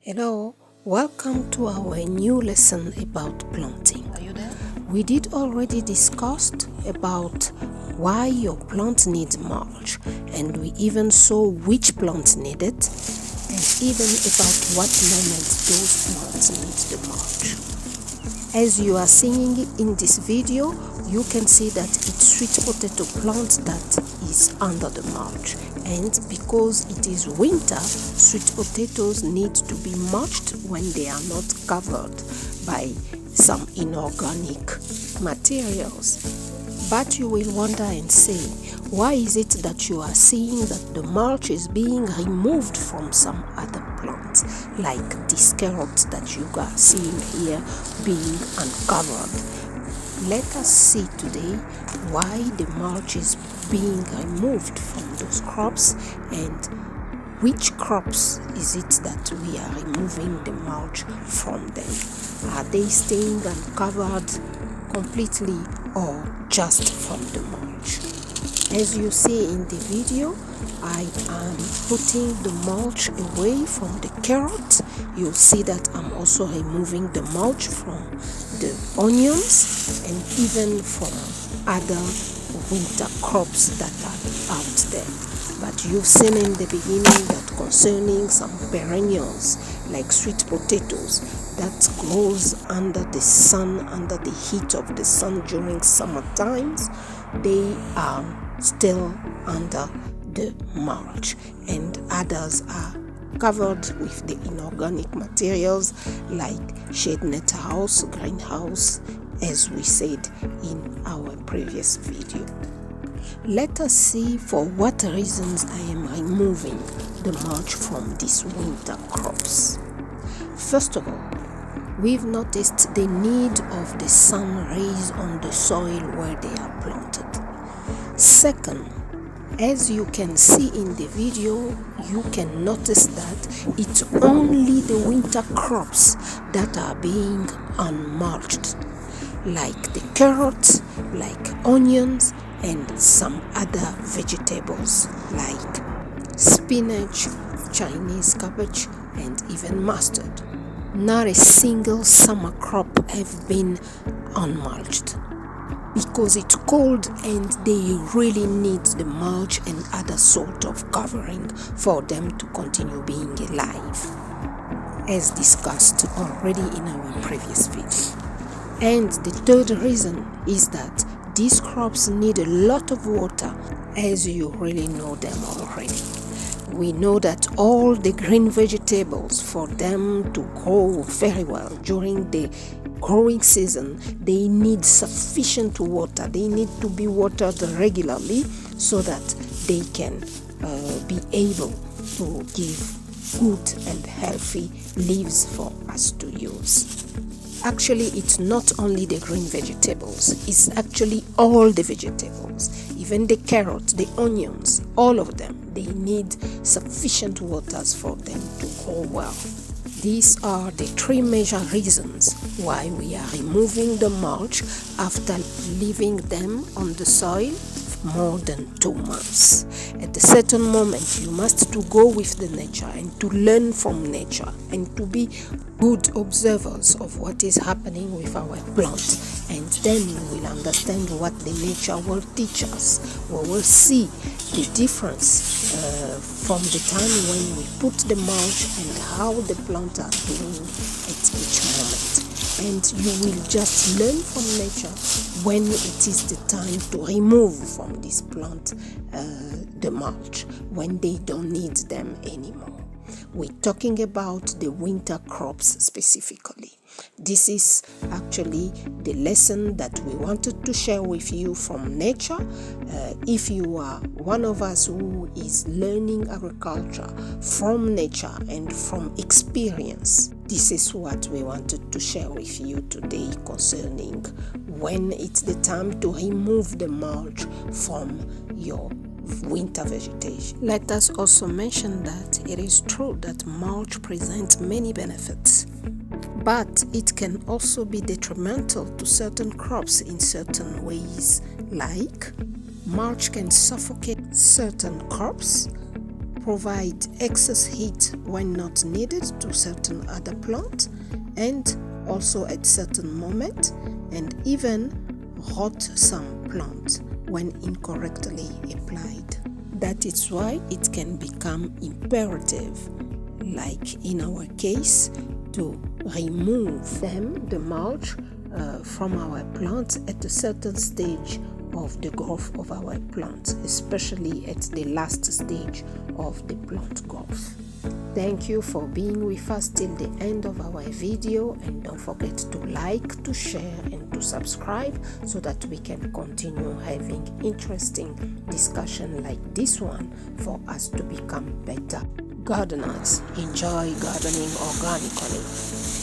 Hello, welcome to our new lesson about planting. Are you there? We did already discussed about why your plant needs mulch, and we even saw which plant need it, and even about what moment those plants need the mulch. As you are seeing in this video, you can see that it's sweet potato plant that is under the mulch, and because it is winter, sweet potatoes need to be mulched when they are not covered by some inorganic materials. But you will wonder and say, why is it that you are seeing that the mulch is being removed from some other plants, like this carrot that you are seeing here being uncovered? Let us see today why the mulch is being removed from those crops and which crops is it that we are removing the mulch from them. Are they staying uncovered completely or just from the mulch? As you see in the video, I am putting the mulch away from the carrot. You'll see that I'm also removing the mulch from the onions and even from other winter crops that are out there. But you've seen in the beginning that concerning some perennials like sweet potatoes that grows under the sun, under the heat of the sun during summer times, they are still under the mulch, and others are covered with the inorganic materials like shade net house, greenhouse, as we said in our previous video. Let us see for what reasons I am removing the mulch from these winter crops. First of all, we've noticed the need of the sun rays on the soil where they are planted. Second, as you can see in the video, you can notice that it's only the winter crops that are being unmulched, like the carrots, like onions, and some other vegetables like spinach, Chinese cabbage, and even mustard. Not a single summer crop have been unmulched because it's cold and they really need the mulch and other sort of covering for them to continue being alive, as discussed already in our previous video. And the third reason is that these crops need a lot of water, as you really know them already. We know that all the green vegetables, for them to grow very well during the growing season, they need sufficient water. They need to be watered regularly so that they can be able to give good and healthy leaves for us to use. Actually, it's not only the green vegetables, it's actually all the vegetables, even the carrots, the onions, all of them, they need sufficient waters for them to grow well. These are the three major reasons why we are removing the mulch after leaving them on the soil more than 2 months. At a certain moment, you must to go with the nature and to learn from nature and to be good observers of what is happening with our plant, and then we will understand what the nature will teach us. We will see the difference from the time when we put the mulch and how the plants are doing at each moment. And you will just learn from nature when it is the time to remove from this plant the mulch, when they don't need them anymore. We're talking about the winter crops specifically. This is actually the lesson that we wanted to share with you from nature. If you are one of us who is learning agriculture from nature and from experience, this is what we wanted to share with you today concerning when it's the time to remove the mulch from your winter vegetation. Let us also mention that it is true that mulch presents many benefits, but it can also be detrimental to certain crops in certain ways, like mulch can suffocate certain crops, provide excess heat when not needed to certain other plants, and also at certain moment, and even rot some plants when incorrectly applied. That is why it can become imperative, like in our case, to remove the mulch from our plants at a certain stage of the growth of our plants, especially at the last stage of the plant growth. Thank you for being with us till the end of our video, and don't forget to like, to share and to subscribe so that we can continue having interesting discussion like this one for us to become better gardeners. Enjoy gardening organically.